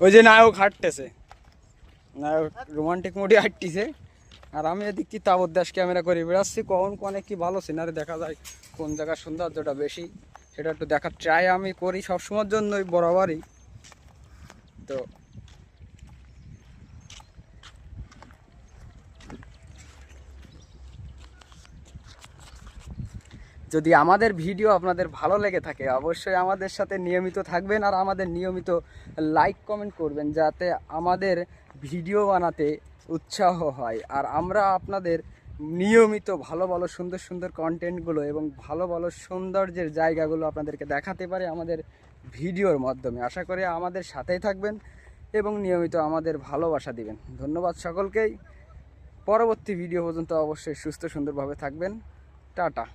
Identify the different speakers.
Speaker 1: ওই যে নায়ক হাঁটতেছে, নায়ক রোমান্টিক মোডে হাঁটতেছে, আর আমি এদিক তাবৎ দাস ক্যামেরা করে বেড়াচ্ছি। কখন কোনে কি ভালো সিনারি দেখা যায়, কোন জায়গার সৌন্দর্যটা বেশি সেটা একটু দেখার ট্রাই আমি করি সবসময়ের জন্যই, বরাবরই। তো যদি আমাদের ভিডিও আপনাদের ভালো লেগে থাকে অবশ্যই আমাদের সাথে নিয়মিত থাকবেন, আর আমাদের নিয়মিত লাইক কমেন্ট করবেন, যাতে আমাদের ভিডিও বানাতে উৎসাহ হয়, আর আমরা আপনাদের নিয়মিত ভালো ভালো সুন্দর সুন্দর কন্টেন্টগুলো এবং ভালো ভালো সৌন্দর্যের জায়গাগুলো আপনাদেরকে দেখাতে পারি আমাদের ভিডিওর মাধ্যমে। আশা করি আমাদের সাথেই থাকবেন এবং নিয়মিত আমাদের ভালোবাসা দিবেন। ধন্যবাদ সকলকেই। পরবর্তী ভিডিও পর্যন্ত অবশ্যই সুস্থ সুন্দরভাবে থাকবেন। টাটা।